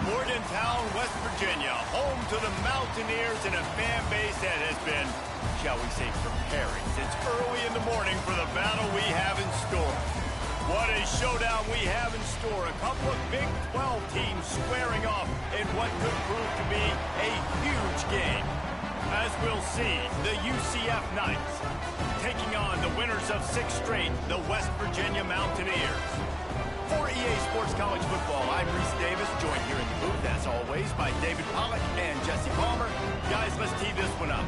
Morgantown, West Virginia, home to the Mountaineers and a fan base that has been, shall we say, preparing since early in the morning for the battle we have in store. What a showdown we have in store. A couple of Big 12 teams squaring off in what could prove to be a huge game. As we'll see, the UCF Knights taking on the winners of 6 straight, the West Virginia Mountaineers. For EA Sports College Football, I'm Reese Davis, joined here in the booth, as always, by David Pollack and Jesse Palmer. Guys, let's tee this one up.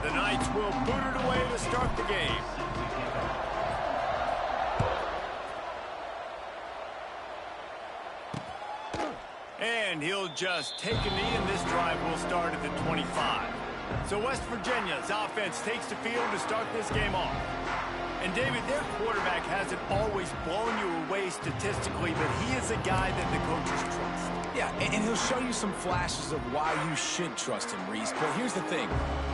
The Knights will boot it away to start the game. And he'll just take a knee, and this drive will start at the 25. So West Virginia's offense takes the field to start this game off. And David, their quarterback hasn't always blown you away statistically, but he is a guy that the coaches trust. Yeah, and he'll show you some flashes of why you should trust him, Reese. But here's the thing.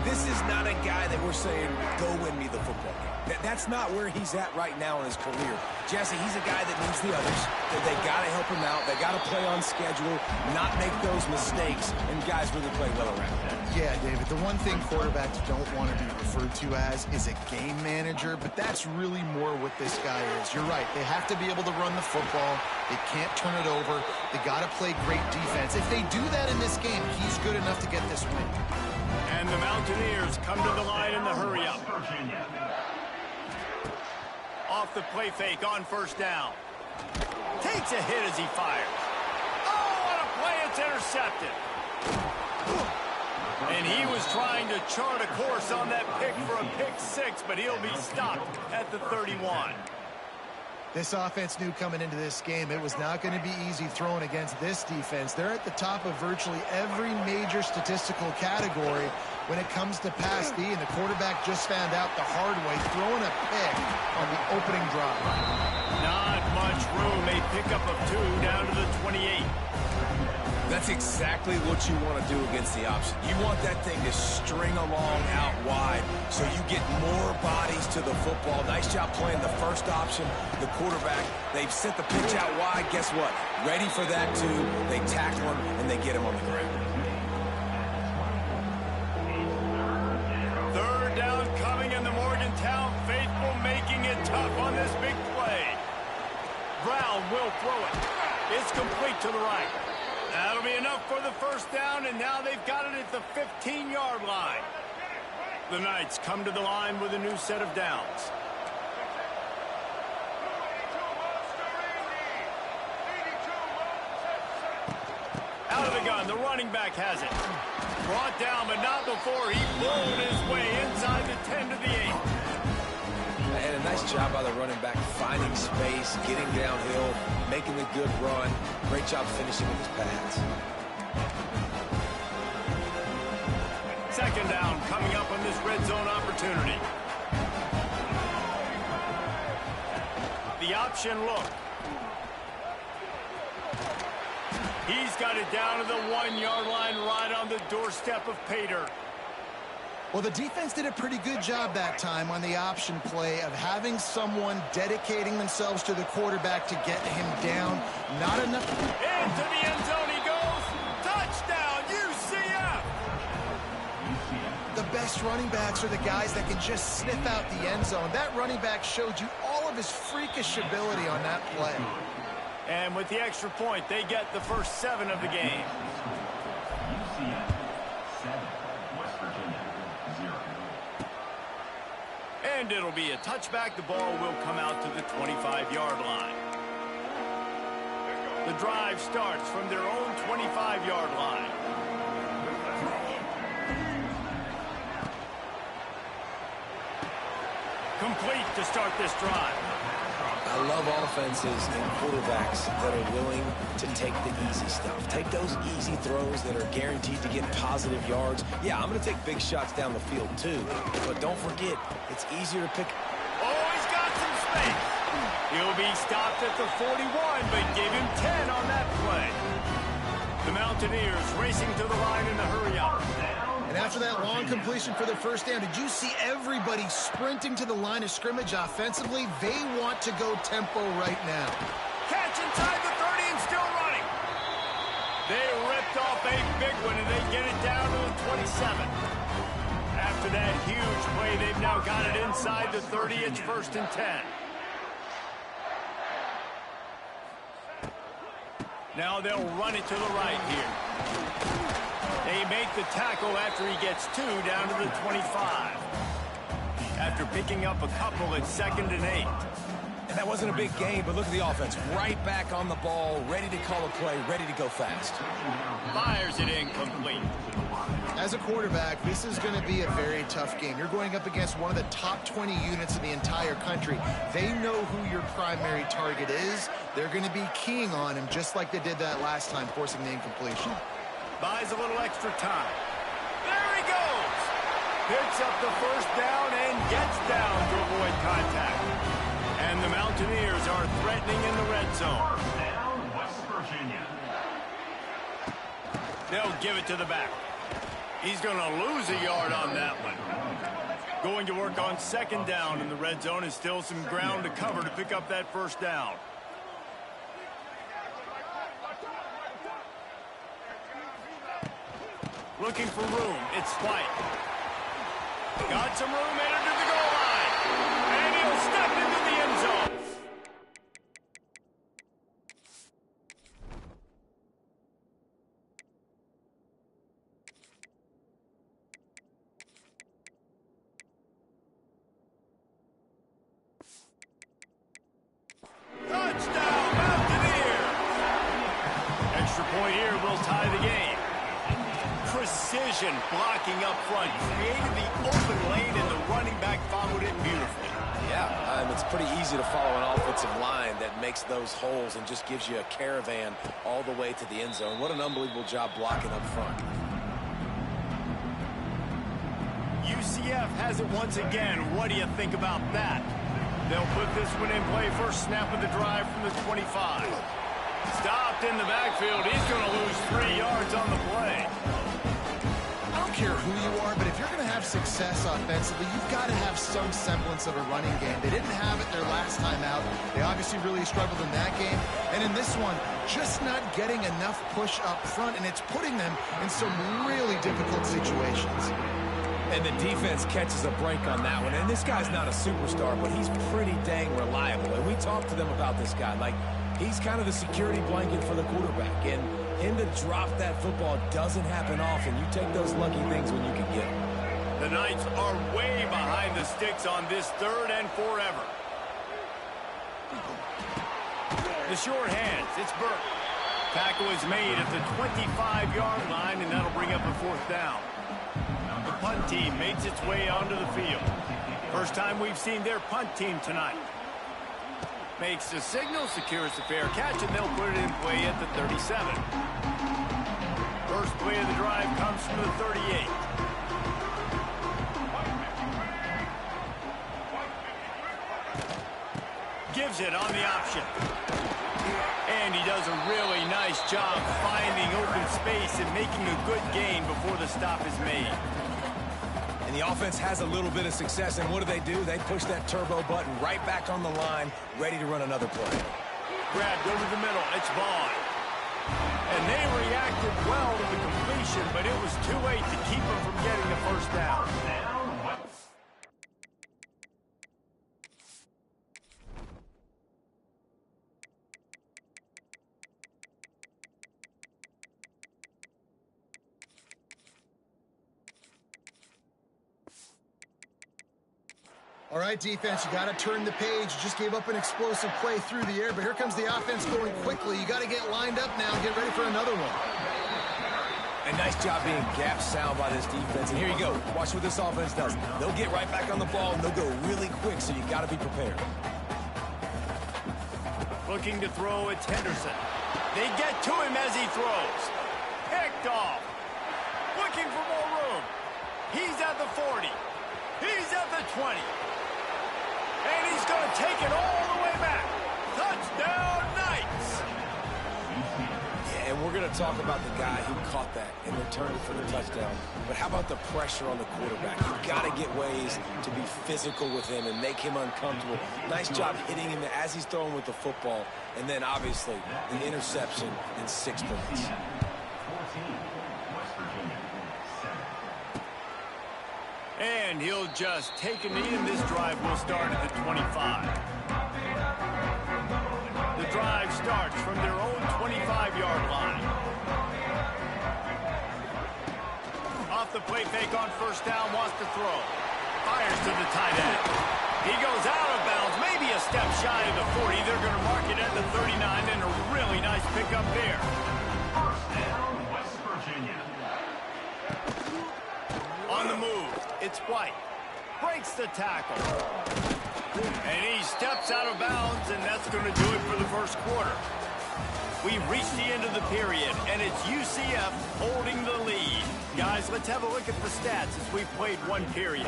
This is not a guy that we're saying, go win me the football game. That's not where he's at right now in his career. Jesse, he's a guy that needs the others. They got to help him out. They got to play on schedule, not make those mistakes, and guys really play well around him. Yeah, David, the one thing quarterbacks don't want to be referred to as is a game manager, but that's really more what this guy is. You're right. They have to be able to run the football. They can't turn it over. They got to play great defense. If they do that in this game, he's good enough to get this win. And the Mountaineers come to the line in the hurry-up. Off the play fake on first down. Takes a hit as he fires. Oh, what a play. It's intercepted. And he was trying to chart a course on that pick for a pick 6, but he'll be stopped at the 31. This offense knew coming into this game it was not going to be easy throwing against this defense. They're at the top of virtually every major statistical category when it comes to pass D, and the quarterback just found out the hard way, throwing a pick on the opening drive. Not much room. A pickup of 2 down to the 28. That's exactly what you want to do against the option. You want that thing to string along out wide so you get more bodies to the football. Nice job playing the first option. The quarterback, they've sent the pitch out wide. Guess what? Ready for that, too. They tackle him, and they get him on the ground. Third down coming, in the Morgantown faithful making it tough on this big play. Brown will throw it. It's complete to the right. That'll be enough for the first down, and now they've got it at the 15-yard line. The Knights come to the line with a new set of downs. Out of the gun, the running back has it. Brought down, but not before he bowled his way inside the 10 to the 8. And a nice job by the running back, finding space, getting downhill, making a good run. Great job finishing with his pads. Second down coming up on this red zone opportunity. The option look. He's got it down to the 1-yard line, right on the doorstep of Pater. Well, the defense did a pretty good job that time on the option play of having someone dedicating themselves to the quarterback to get him down. Not enough. Into the end zone he goes. Touchdown, UCF! The best running backs are the guys that can just sniff out the end zone. That running back showed you all of his freakish ability on that play. And with the extra point, they get the first 7 of the game. UCF 7, West Virginia 0. And it'll be a touchback. The ball will come out to the 25-yard line. The drive starts from their own 25-yard line. Complete to start this drive. I love offenses and quarterbacks that are willing to take the easy stuff. Take those easy throws that are guaranteed to get positive yards. Yeah, I'm going to take big shots down the field too. But don't forget, it's easier to pick. Oh, he's got some space. He'll be stopped at the 41, but give him 10 on that play. The Mountaineers racing to the line in the hurry-up. And And after that long completion for the first down, did you see everybody sprinting to the line of scrimmage offensively? They want to go tempo right now. Catch inside the 30 and still running. They ripped off a big one, and they get it down to the 27. After that huge play, they've now got it inside the 30. It's 1st and 10. Now they'll run it to the right here. They make the tackle after he gets 2 down to the 25. After picking up a couple, it's 2nd and 8. And that wasn't a big gain, but look at the offense. Right back on the ball, ready to call a play, ready to go fast. Fires it incomplete. As a quarterback, this is going to be a very tough game. You're going up against one of the top 20 units in the entire country. They know who your primary target is. They're going to be keying on him just like they did that last time, forcing the incompletion. Buys a little extra time. There he goes! Picks up the first down and gets down to avoid contact. And the Mountaineers are threatening in the red zone. First down, West Virginia. They'll give it to the back. He's going to lose a yard on that one. Going to work on 2nd down in the red zone, and still some ground to cover to pick up that first down. Looking for room. It's White. Got some room, entered to the goal line. And he'll step into the end zone. Touchdown, Mountaineers! Extra point here will tie the game. Precision blocking up front. Created the open lane, and the running back followed it beautifully. Yeah, it's pretty easy to follow an offensive line that makes those holes and just gives you a caravan all the way to the end zone. What an unbelievable job blocking up front. UCF has it once again. What do you think about that? They'll put this one in play. First snap of the drive from the 25. Stopped in the backfield. He's going to lose 3 yards on the play. I don't care who you are, but if you're going to have success offensively, you've got to have some semblance of a running game. They didn't have it their last time out. They obviously really struggled in that game. And in this one, just not getting enough push up front, and it's putting them in some really difficult situations. And the defense catches a break on that one. And this guy's not a superstar, but he's pretty dang reliable. And we talked to them about this guy. Like, he's kind of the security blanket for the quarterback. And him to drop that football doesn't happen often. You take those lucky things when you can get them. The Knights are way behind the sticks on this 3rd and forever. The short hands. It's Burke. Tackle is made at the 25-yard line, and that'll bring up a 4th down. The punt team makes its way onto the field. First time we've seen their punt team tonight. Makes the signal, secures the fair catch, and they'll put it in play at the 37. First play of the drive comes from the 38. Gives it on the option. And he does a really nice job finding open space and making a good gain before the stop is made. And the offense has a little bit of success, and what do? They push that turbo button right back on the line, ready to run another play. Grabbed over the middle. It's Vaughn. And they reacted well to the completion, but it was too late to keep them from getting the first down. All right, defense, you got to turn the page. You just gave up an explosive play through the air, but here comes the offense going quickly. You got to get lined up now and get ready for another one. A nice job being gap sound by this defense. And here you go. Watch what this offense does. They'll get right back on the ball, and they'll go really quick, so you got to be prepared. Looking to throw, it's Henderson. They get to him as he throws. Picked off. Looking for more room. He's at the 40. He's at the 20. And he's going to take it all the way back. Touchdown, Knights! Yeah, and we're going going to talk about the guy who caught that and returned it for the touchdown. But how about the pressure on the quarterback? You've got to get ways to be physical with him and make him uncomfortable. Nice job hitting him as he's throwing with the football. And then, obviously, the interception in 6 points. And he'll just take a knee, and this drive will start at the 25. The drive starts from their own 25-yard line. Off the play fake on first down, wants to throw. Fires to the tight end. He goes out of bounds, maybe a step shy of the 40. They're going to mark it at the 39, and a really nice pickup there. First down, West Virginia. On the move, it's White. Breaks the tackle. And he steps out of bounds, and that's going to do it for the first quarter. We've reached the end of the period, and it's UCF holding the lead. Guys, let's have a look at the stats as we've played one period.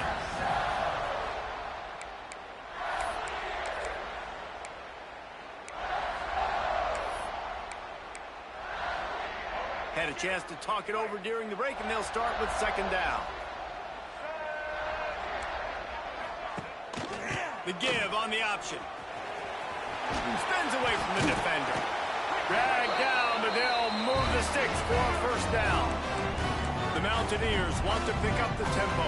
Had a chance to talk it over during the break, and they'll start with second down. The give on the option. Spins away from the defender. Dragged down, but they'll move the sticks for a first down. The Mountaineers want to pick up the tempo.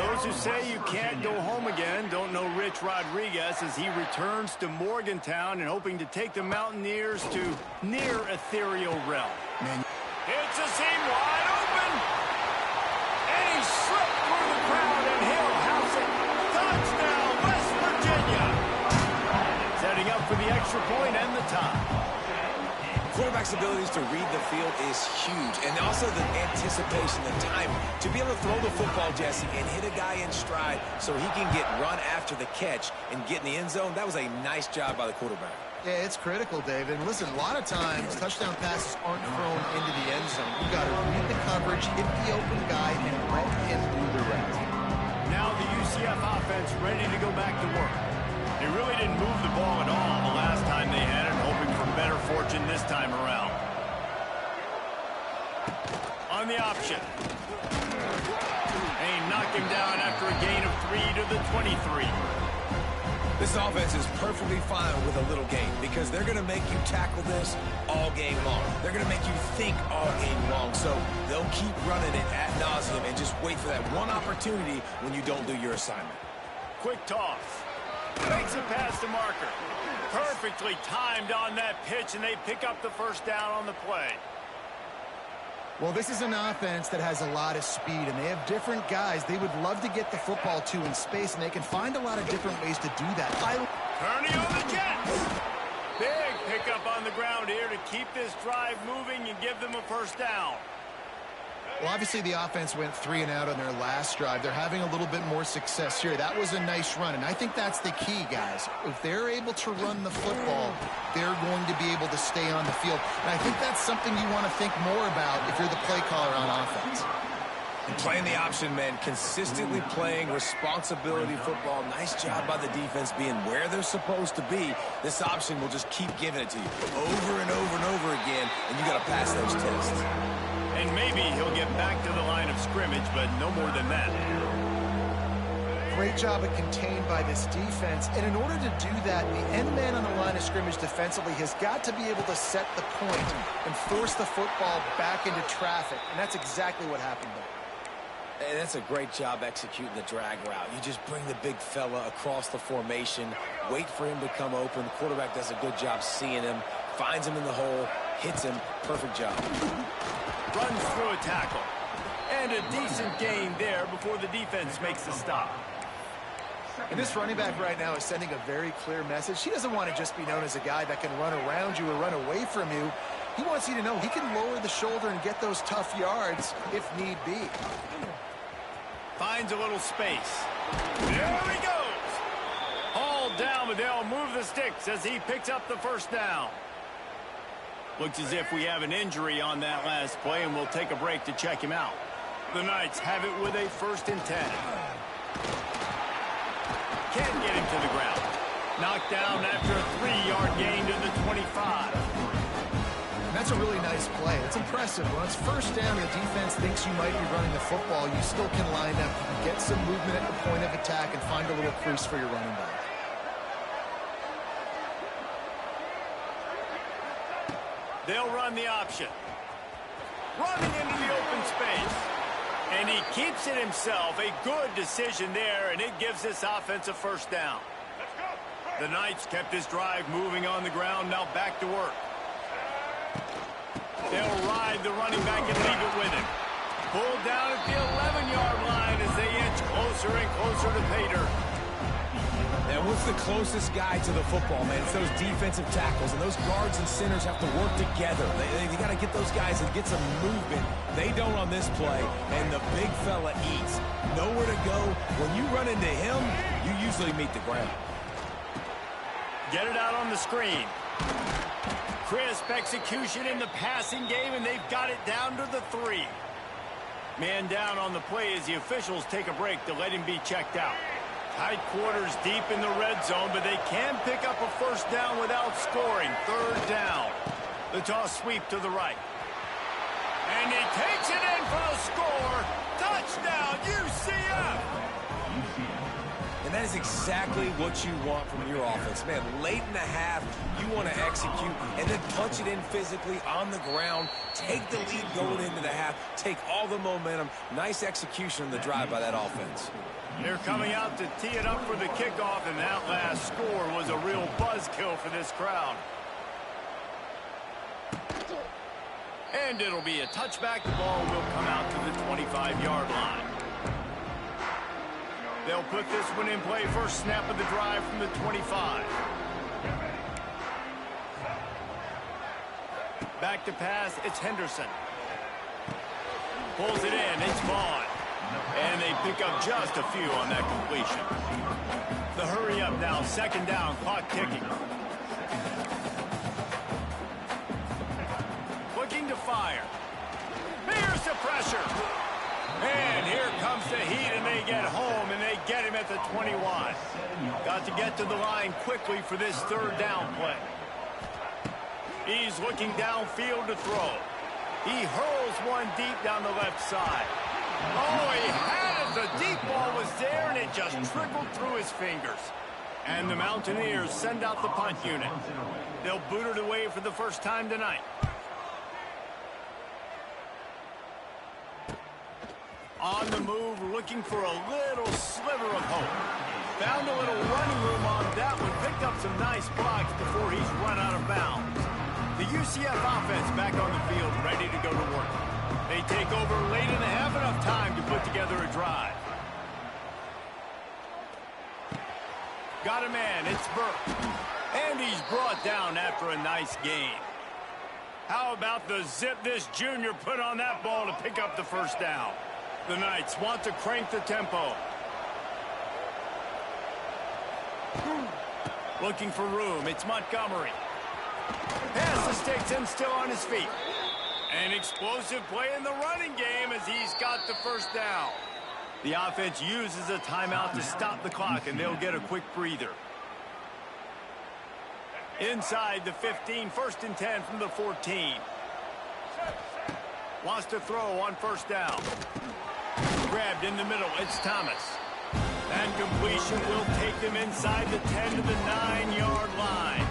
Those who say you can't go home again don't know Rich Rodriguez as he returns to Morgantown and hoping to take the Mountaineers to near ethereal realm. It's a seam wide open. And he slipped through the crowd, and he'll house it. Touchdown, West Virginia. Setting up for the extra point and the tie. Quarterback's abilities to read the field is huge, and also the anticipation, the time to be able to throw the football, Jesse, and hit a guy in stride so he can get run after the catch and get in the end zone. That was a nice job by the quarterback. Yeah, it's critical, David. And listen, a lot of times touchdown passes aren't thrown into the end zone. You got to read the coverage, hit the open guy, and let him do the rest. Now the UCF offense ready to go back to work. They really didn't move the ball at all the last time they had it, hoping for better fortune this time around. On the option. They knock him down after a gain of 3 to the 23. This offense is perfectly fine with a little game because they're going to make you tackle this all game long. They're going to make you think all game long. So they'll keep running it ad nauseum and just wait for that one opportunity when you don't do your assignment. Quick toss. Makes a pass to Marker. Perfectly timed on that pitch, and they pick up the first down on the play. Well, this is an offense that has a lot of speed, and they have different guys they would love to get the football to in space, and they can find a lot of different ways to do that. Kearney on the Jets. Big pickup on the ground here to keep this drive moving and give them a first down. Well, obviously the offense went 3 and out on their last drive. They're having a little bit more success here. That was a nice run, and I think that's the key, guys. If they're able to run the football, they're going to be able to stay on the field. And I think that's something you want to think more about if you're the play caller on offense. And playing the option, man, consistently playing responsibility football. Nice job by the defense being where they're supposed to be. This option will just keep giving it to you over and over and over again, and you got to pass those tests. And maybe he'll get back to the line of scrimmage, but no more than that. Great job of contained by this defense. And in order to do that, the end man on the line of scrimmage defensively has got to be able to set the point and force the football back into traffic. And that's exactly what happened there. And that's a great job executing the drag route. You just bring the big fella across the formation, wait for him to come open. The quarterback does a good job seeing him, finds him in the hole, hits him. Perfect job. Runs through a tackle. And a decent gain there before the defense makes the stop. And this running back right now is sending a very clear message. He doesn't want to just be known as a guy that can run around you or run away from you. He wants you to know he can lower the shoulder and get those tough yards if need be. Finds a little space. There he goes. Hauled down, but they'll move the sticks as he picks up the first down. Looks as if we have an injury on that last play, and we'll take a break to check him out. The Knights have it with a 1st and 10. Can't get him to the ground. Knocked down after a 3-yard gain to the 25. That's a really nice play. It's impressive. When it's first down, the defense thinks you might be running the football. You still can line up, get some movement at the point of attack, and find a little crease for your running back. They'll run the option. Running into the open space. And he keeps it himself. A good decision there, and it gives this offense a first down. The Knights kept this drive moving on the ground. Now back to work. They'll ride the running back and leave it with him. Pulled down at the 11-yard line as they inch closer and closer to pay dirt. And what's the closest guy to the football, man? It's those defensive tackles, and those guards and centers have to work together. They got to get those guys and get some movement. They don't on this play, and the big fella eats. Nowhere to go. When you run into him, you usually meet the ground. Get it out on the screen. Crisp execution in the passing game, and they've got it down to the 3. Man down on the play as the officials take a break to let him be checked out. Tight quarters deep in the red zone, but they can pick up a first down without scoring. Third down. The toss sweep to the right. And he takes it in for the score. Touchdown, UCF! And that is exactly what you want from your offense. Man, late in the half, you want to execute and then punch it in physically on the ground. Take the lead going into the half. Take all the momentum. Nice execution on the drive by that offense. They're coming out to tee it up for the kickoff, and that last score was a real buzzkill for this crowd. And it'll be a touchback. The ball will come out to the 25-yard line. They'll put this one in play. First snap of the drive from the 25. Back to pass, it's Henderson. Pulls it in, it's Vaughn. And they pick up just a few on that completion. The hurry up now, second down, clock ticking. Looking to fire. Here's the pressure. And here comes the heat, and they get home, and they get him at the 21. Got to get to the line quickly for this third down play. He's looking downfield to throw. He hurls one deep down the left side. Oh, he had it. The deep ball was there, and it just trickled through his fingers. And the Mountaineers send out the punt unit. They'll boot it away for the first time tonight. On the move, looking for a little sliver of hope. Found a little running room on that one. Picked up some nice blocks before he's run out of bounds. The UCF offense back on the field, ready to go to work. They take over late in the half, enough time to put together a drive. Got a man, it's Burke. And he's brought down after a nice gain. How about the zip this junior put on that ball to pick up the first down? The Knights want to crank the tempo. Looking for room, it's Montgomery. Pass the sticks and still on his feet. An explosive play in the running game as he's got the first down. The offense uses a timeout to stop the clock, and they'll get a quick breather. Inside the 15, first and 10 from the 14. Wants to throw on first down. Grabbed in the middle, it's Thomas. And completion will take them inside the 10 to the 9-yard line.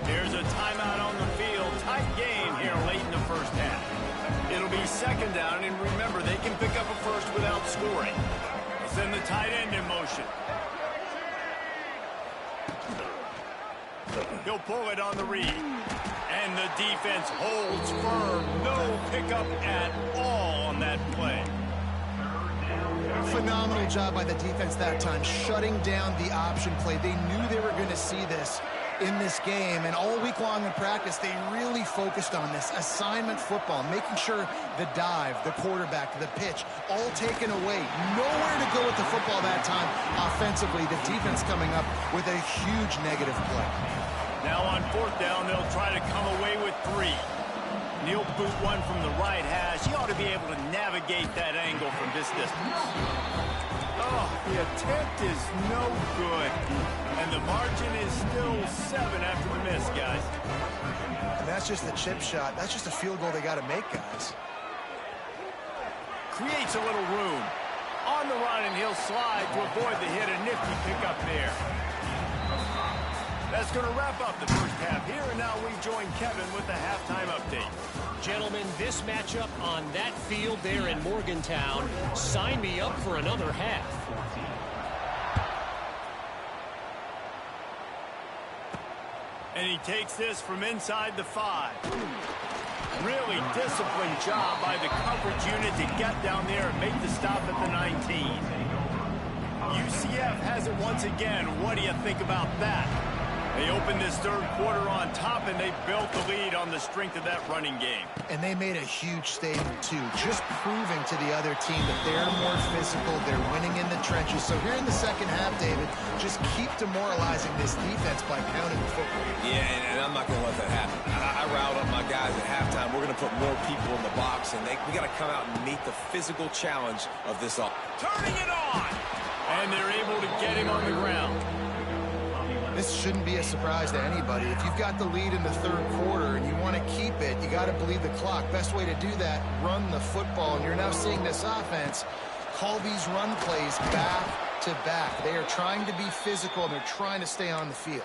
Here's a timeout on the field. Tight game here late in the first half. It'll be second down, and remember, they can pick up a first without scoring. Send the tight end in motion. He'll pull it on the read. And the defense holds firm. No pickup at all on that play. Phenomenal job by the defense that time, shutting down the option play. They knew they were going to see this in this game, and all week long in practice, they really focused on this assignment football, making sure the dive, the quarterback, the pitch, all taken away. Nowhere to go with the football that time offensively. The defense coming up with a huge negative play. Now on fourth down, they'll try to come away with 3. He'll boot one from the right hash. He ought to be able to navigate that angle from this distance. Oh, the attempt is no good. And the margin is still 7 after the miss, guys. that's just the chip shot. That's just a field goal they got to make, guys. Creates a little room. On the run, and he'll slide to avoid the hit. A nifty pickup there. That's going to wrap up the first half here, and now we join Kevin with the halftime update. Gentlemen, this matchup on that field there in Morgantown, sign me up for another half. And he takes this from inside the 5. Really disciplined job by the coverage unit to get down there and make the stop at the 19. UCF has it once again. What do you think about that? They opened this third quarter on top, and they built the lead on the strength of that running game. And they made a huge statement, too, just proving to the other team that they're more physical, they're winning in the trenches. So here in the second half, David, just keep demoralizing this defense by pounding the football. Yeah, and I'm not going to let that happen. I riled up my guys at halftime. We're going to put more people in the box, and we got to come out and meet the physical challenge of this offense. Turning it on! And they're able to get him on the ground. This shouldn't be a surprise to anybody. If you've got the lead in the third quarter and you want to keep it, you got to bleed the clock. Best way to do that, run the football. And you're now seeing this offense call these run plays back to back. They are trying to be physical, and they're trying to stay on the field.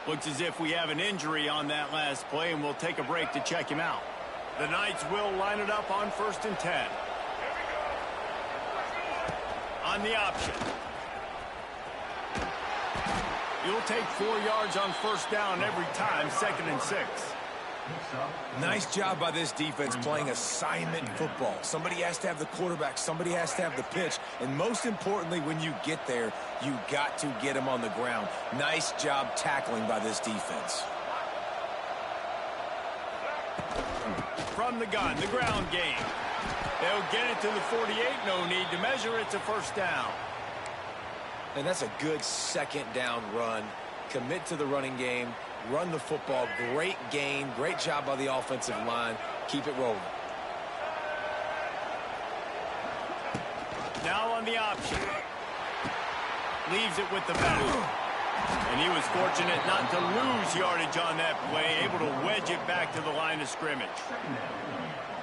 Looks as if we have an injury on that last play, and we'll take a break to check him out. The Knights will line it up on 1st and 10. On the option. You'll take 4 yards on first down every time, 2nd and 6. Nice job by this defense playing assignment football. Somebody has to have the quarterback. Somebody has to have the pitch. And most importantly, when you get there, you got to get him on the ground. Nice job tackling by this defense. From the gun, the ground game. They'll get it to the 48. No need to measure it to first down. And that's a good second down run. Commit to the running game. Run the football. Great gain. Great job by the offensive line. Keep it rolling. Now on the option. Leaves it with the back. And he was fortunate not to lose yardage on that play. Able to wedge it back to the line of scrimmage.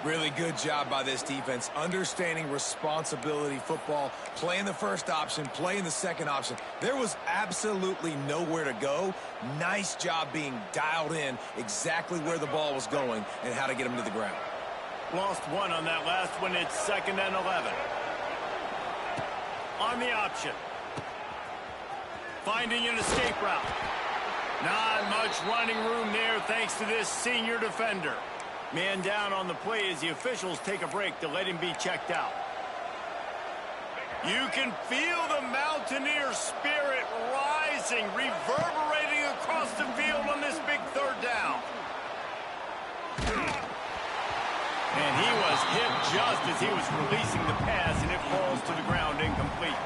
Really good job by this defense, understanding responsibility football, playing the first option, playing the second option. There was absolutely nowhere to go. Nice job being dialed in exactly where the ball was going and how to get him to the ground. Lost one on that last one. It's 2nd and 11. On the option. Finding an escape route. Not much running room there thanks to this senior defender. Man down on the play as the officials take a break to let him be checked out. You can feel the Mountaineer spirit rising, reverberating across the field on this big third down. And he was hit just as he was releasing the pass, and it falls to the ground incomplete.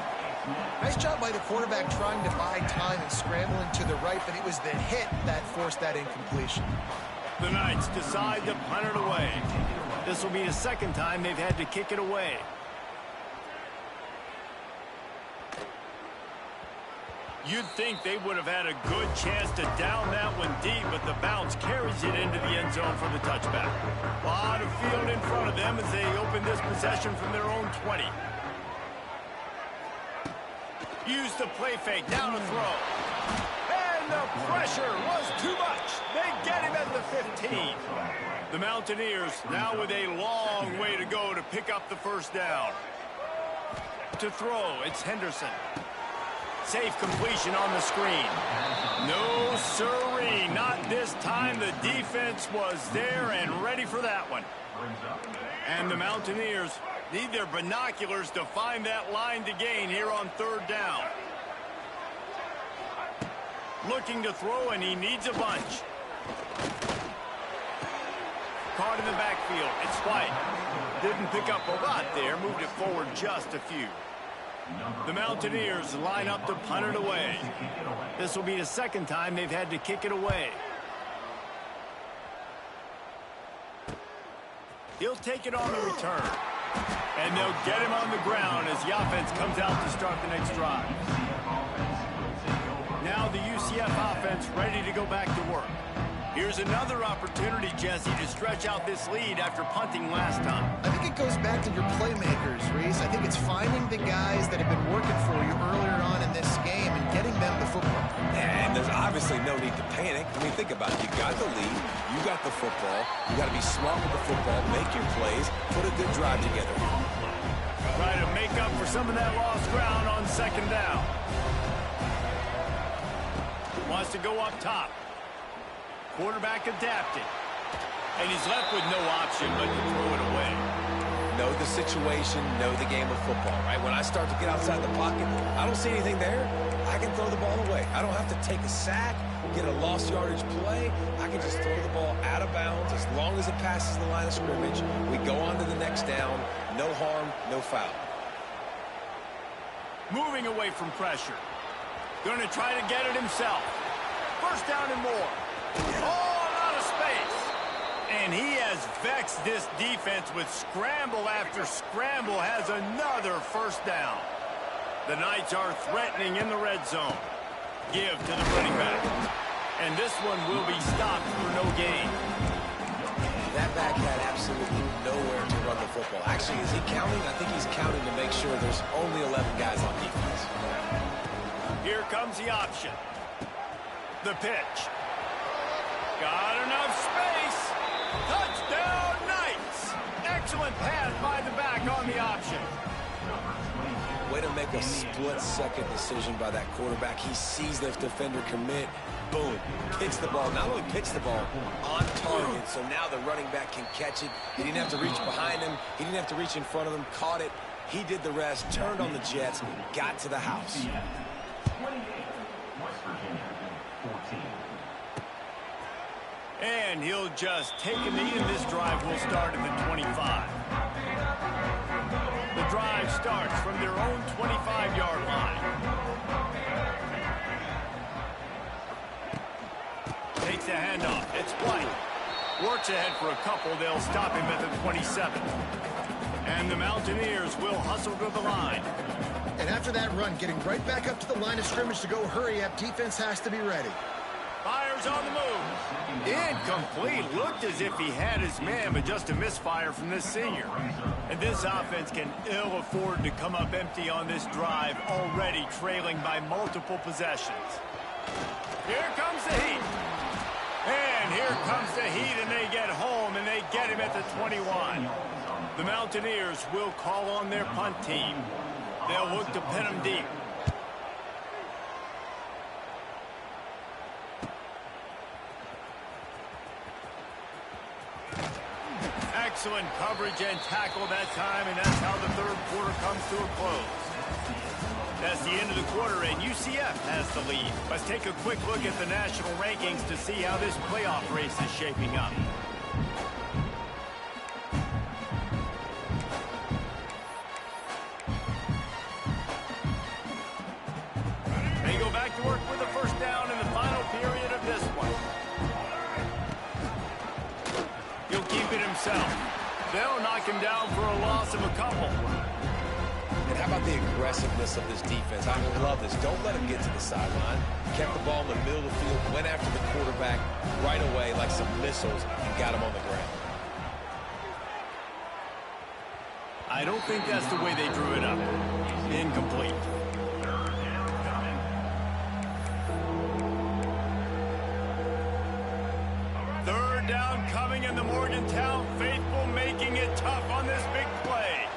Nice job by the quarterback trying to buy time and scrambling to the right, but it was the hit that forced that incompletion. The Knights decide to punt it away. This will be the second time they've had to kick it away. You'd think they would have had a good chance to down that one deep, but the bounce carries it into the end zone for the touchback. A lot of field in front of them as they open this possession from their own 20. Use the play fake, down to throw. And the pressure was too much. They get him at the 15. The Mountaineers now with a long way to go to pick up the first down. To throw, it's Henderson. Safe completion on the screen. No siree, not this time. The defense was there and ready for that one. And the Mountaineers need their binoculars to find that line to gain here on third down. Looking to throw, and he needs a bunch. Caught in the backfield. It's White. Didn't pick up a lot there. Moved it forward just a few. The Mountaineers line up to punt it away. This will be the second time they've had to kick it away. He'll take it on the return. And they'll get him on the ground as the offense comes out to start the next drive. Now the UCF offense ready to go back to work. Here's another opportunity, Jesse, to stretch out this lead after punting last time. I think it goes back to your playmakers, Reese. I think it's finding the guys that have been working for you earlier on in this game and getting them the football. And there's obviously no need to panic. I mean, think about it. You got the lead. You got the football. You got to be smart with the football. Make your plays. Put a good drive together. Try to make up for some of that lost ground on second down. Wants to go up top. Quarterback adapted. And he's left with no option but to throw it away. Know the situation, know the game of football, right? When I start to get outside the pocket, I don't see anything there, I can throw the ball away. I don't have to take a sack, get a lost yardage play. I can just throw the ball out of bounds as long as it passes the line of scrimmage. We go on to the next down. No harm, no foul. Moving away from pressure. Going to try to get it himself. First down and more. Oh, a lot of space. And he has vexed this defense with scramble after scramble, has another first down. The Knights are threatening in the red zone. Give to the running back. And this one will be stopped for no gain. That back had absolutely nowhere to run the football. Actually, is he counting? I think he's counting to make sure there's only 11 guys on defense. Here comes the option. The pitch. Got enough space. Touchdown, Knights. Excellent pass by the back on the option. Way to make a split-second decision by that quarterback. He sees the defender commit. Boom. Pitch the ball. Not only pitch the ball, on target. So now the running back can catch it. He didn't have to reach behind him. He didn't have to reach in front of him. Caught it. He did the rest. Turned on the Jets. Got to the house. 28, West Virginia, 14. And he'll just take a knee, and this drive will start at the 25. The drive starts from their own 25-yard line. Takes a handoff. It's White. Works ahead for a couple. They'll stop him at the 27. And the Mountaineers will hustle to the line. And after that run, getting right back up to the line of scrimmage to go hurry up, defense has to be ready. Fires on the move. Incomplete. Looked as if he had his man, but just a misfire from this senior. And this offense can ill afford to come up empty on this drive, already trailing by multiple possessions. Here comes the heat. And here comes the heat, and they get home, and they get him at the 21. The Mountaineers will call on their punt team. They'll look to pin him deep. Excellent coverage and tackle that time, and that's how the third quarter comes to a close. That's the end of the quarter, and UCF has the lead. Let's take a quick look at the national rankings to see how this playoff race is shaping up. They go back to work with a first down in the final period of this one. He'll keep it himself. They'll knock him down for a loss of a couple. And how about the aggressiveness of this defense? I love this. Don't let him get to the sideline. Kept the ball in the middle of the field, went after the quarterback right away like some missiles and got him on the ground. I don't think that's the way they drew it up. Incomplete. Third down coming in the Morgantown faithful, making it tough on this big play.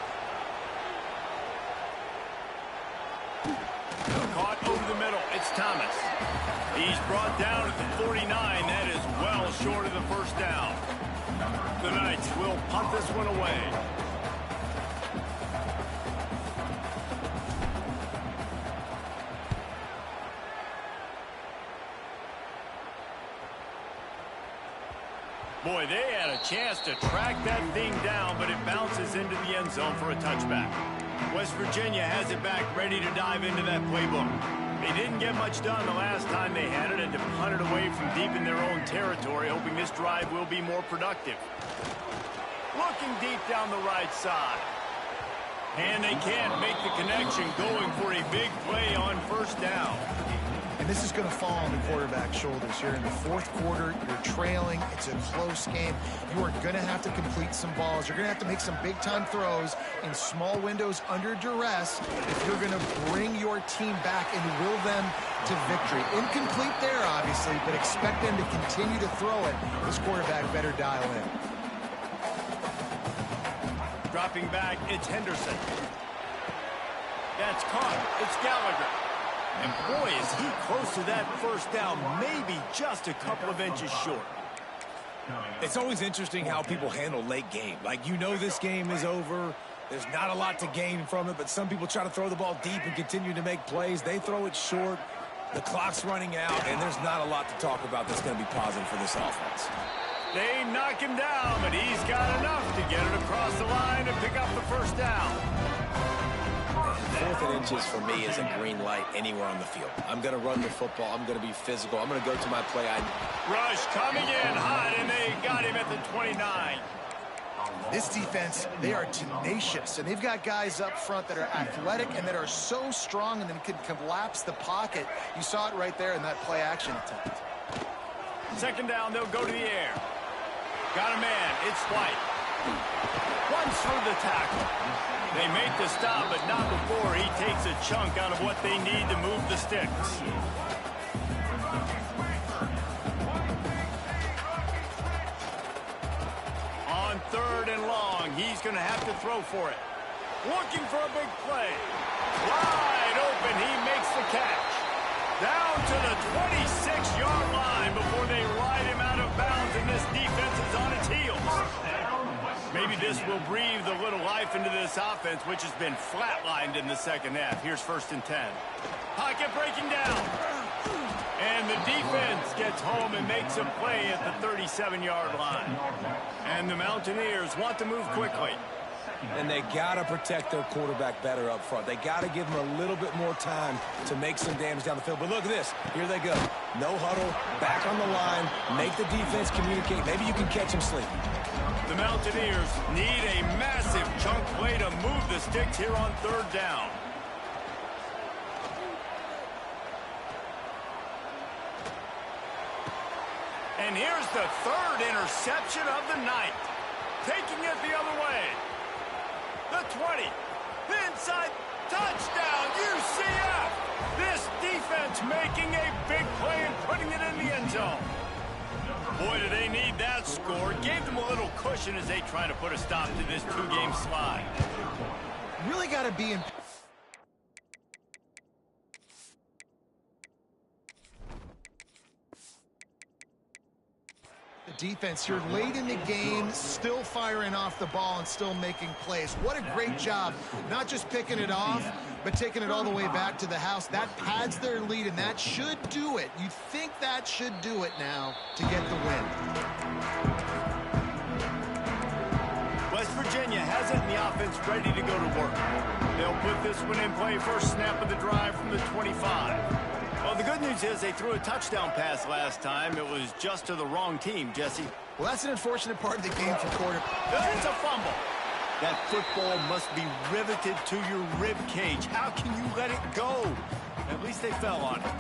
Caught over the middle. It's Thomas. He's brought down at the 49. That is well short of the first down. The Knights will punt this one away. Boy, they had a chance to track that thing down, but it bounces into the end zone for a touchback. West Virginia has it back, ready to dive into that playbook. They didn't get much done the last time they had it, and to punt it away from deep in their own territory, hoping this drive will be more productive. Looking deep down the right side. And they can't make the connection, going for a big play on first down. And this is going to fall on the quarterback's shoulders here in the fourth quarter. You're trailing. It's a close game. You are going to have to complete some balls. You're going to have to make some big-time throws in small windows under duress if you're going to bring your team back and will them to victory. Incomplete there, obviously, but expect them to continue to throw it. This quarterback better dial in. Dropping back, it's Henderson. That's caught. It's Gallagher. And boy, is he close to that first down, maybe just a couple of inches short. It's always interesting how people handle late game. Like, you know this game is over. There's not a lot to gain from it, but some people try to throw the ball deep and continue to make plays. They throw it short. The clock's running out, and there's not a lot to talk about that's going to be positive for this offense. They knock him down, but he's got enough to get it across the line and pick up the first down. 4th and inches for me is a green light anywhere on the field. I'm going to run the football. I'm going to be physical. I'm going to go to my play. Rush coming in hot, and they got him at the 29. This defense, they are tenacious, and they've got guys up front that are athletic and that are so strong and then can collapse the pocket. You saw it right there in that play-action attempt. Second down, they'll go to the air. Got a man. It's White. Runs through the tackle. They make the stop, but not before he takes a chunk out of what they need to move the sticks. On 3rd and long, he's going to have to throw for it. Looking for a big play. Wide open, he makes the catch. Down to the 26-yard line before they ride him out of bounds, and this defense is on its heels. Maybe this will breathe a little life into this offense, which has been flatlined in the second half. Here's 1st and 10. Pocket breaking down. And the defense gets home and makes a play at the 37-yard line. And the Mountaineers want to move quickly. And they got to protect their quarterback better up front. They got to give him a little bit more time to make some damage down the field. But look at this. Here they go. No huddle, back on the line, make the defense communicate. Maybe you can catch him sleeping. The Mountaineers need a massive chunk play to move the sticks here on 3rd down. And here's the 3rd interception of the night. Taking it the other way. The 20. Inside. Touchdown, UCF. This defense making a big play and putting it in the end zone. Boy, do they need that score. Gave them a little cushion as they try to put a stop to this 2-game slide. Really got to be in... defense here late in the game, still firing off the ball and still making plays. What a great job, not just picking it off, but taking it all the way back to the house. That pads their lead, and that should do it. You think that should do it now to get the win. West Virginia has it in the offense ready to go to work. They'll put this one in play. First snap of the drive from the 25. Well, the good news is they threw a touchdown pass last time. It was just to the wrong team, Jesse. Well, that's an unfortunate part of the game for quarterback. There's a fumble. That football must be riveted to your rib cage. How can you let it go? At least they fell on it.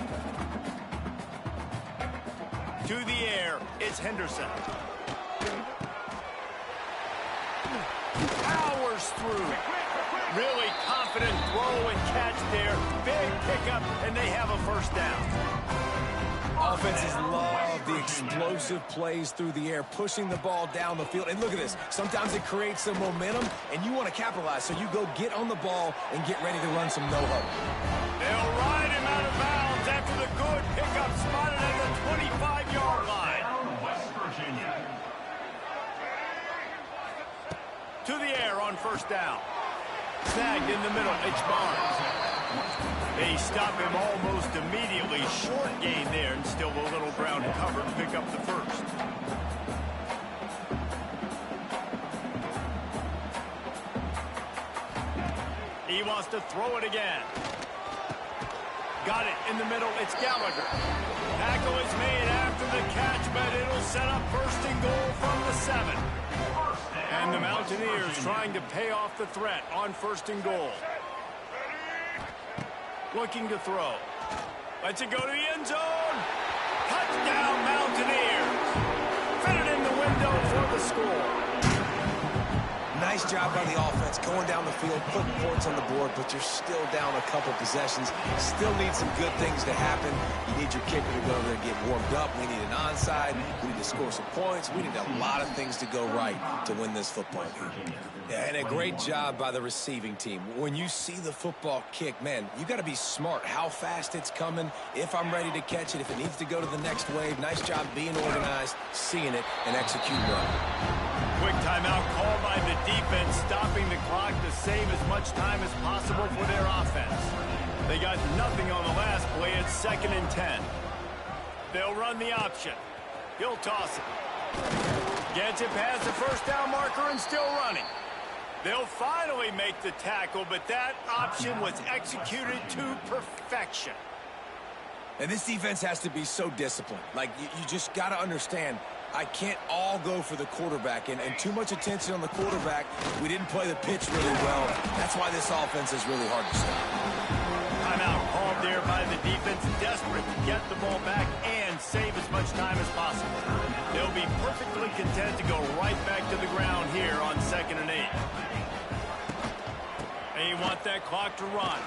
To the air, it's Henderson. Powers through. Really confident throw and catch there. Big pickup, and they have a first down. Offenses love the explosive plays through the air, pushing the ball down the field. And look at this. Sometimes it creates some momentum, and you want to capitalize. So you go get on the ball and get ready to run some no-huddle. They'll ride him out of bounds after the good pickup spotted at the 25-yard line. West Virginia. To the air on first down. Snagged in the middle, it's Barnes. They stop him almost immediately. Short gain there, and still a little ground cover to pick up the first. He wants to throw it again. Got it in the middle, it's Gallagher. Tackle is made after the catch, but it'll set up 1st and goal from the 7. And the Mountaineers trying to pay off the threat on 1st and goal. Looking to throw. Lets it go to the end zone. Touchdown, Mountaineers. Fit it in the window for the score. Nice job by the offense going down the field, putting points on the board, but you're still down a couple possessions. Still need some good things to happen. You need your kicker to go over there and get warmed up. We need an onside. We need to score some points. We need a lot of things to go right to win this football game. Yeah, and a great job by the receiving team. When you see the football kick, man, you got to be smart how fast it's coming, if I'm ready to catch it, if it needs to go to the next wave. Nice job being organized, seeing it, and executing well. Quick timeout called by the defense, stopping the clock to save as much time as possible for their offense. They got nothing on the last play. It's 2nd and 10. They'll run the option. He'll toss it. Gets it past the first down marker and still running. They'll finally make the tackle, but that option was executed to perfection. And this defense has to be so disciplined. Like, you just got to understand, I can't all go for the quarterback, and too much attention on the quarterback. We didn't play the pitch really well. That's why this offense is really hard to stop. Timeout called there by the defense, desperate to get the ball back and save as much time as possible. They'll be perfectly content to go right back to the ground here on 2nd and 8. They want that clock to run.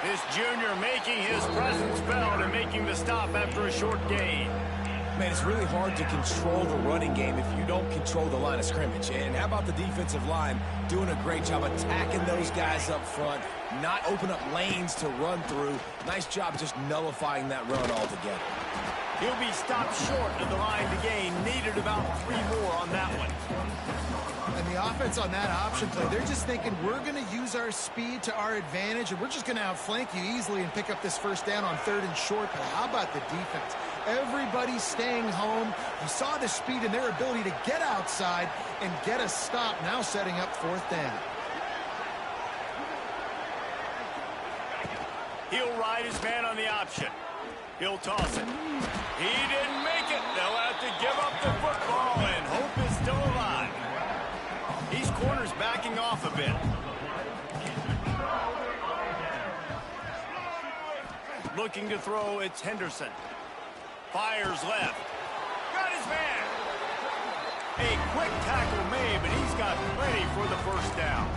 This junior making his presence felt and making the stop after a short gain. Man, it's really hard to control the running game if you don't control the line of scrimmage. And how about the defensive line doing a great job attacking those guys up front, not open up lanes to run through. Nice job just nullifying that run altogether. He'll be stopped short of the line to gain. Needed about 3 more on that one. And the offense on that option play, they're just thinking we're going to use our speed to our advantage, and we're just going to outflank you easily and pick up this first down on 3rd and short. But how about the defense? Everybody's staying home. You saw the speed and their ability to get outside and get a stop, now setting up 4th down. He'll ride his man on the option. He'll toss it. He didn't make it. They'll have to give up the football, and hope is still alive. These corners backing off a bit. Looking to throw, it's Henderson. Fires left. Got his man. A quick tackle made, but he's got plenty for the first down.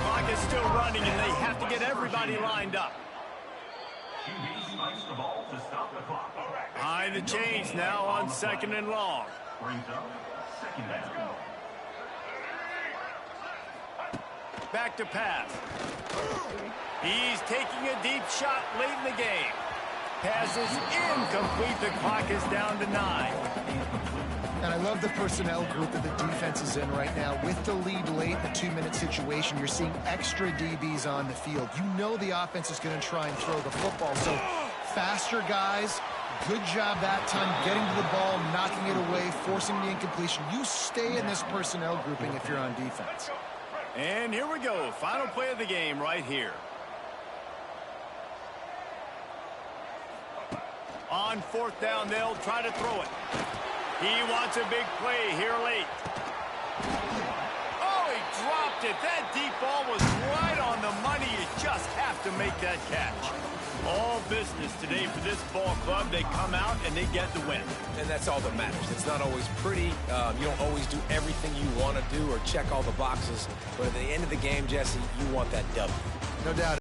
Clock is still running, and they have to get everybody lined up. QB spikes the ball to stop the clock. Behind the chains now on 2nd and long. Brings up 2nd down. Back to pass. He's taking a deep shot late in the game. Pass is incomplete. The clock is down to 9. And I love the personnel group that the defense is in right now. With the lead late in the 2-minute situation, you're seeing extra DBs on the field. You know the offense is going to try and throw the football. So faster guys, good job that time getting to the ball, knocking it away, forcing the incompletion. You stay in this personnel grouping if you're on defense. And here we go. Final play of the game right here. On 4th down, they'll try to throw it. He wants a big play here late. Oh, he dropped it. That deep ball was right on the money. You just have to make that catch. All business today for this ball club. They come out and they get the win. And that's all that matters. It's not always pretty. You don't always do everything you want to do or check all the boxes. But at the end of the game, Jesse, you want that W. No doubt.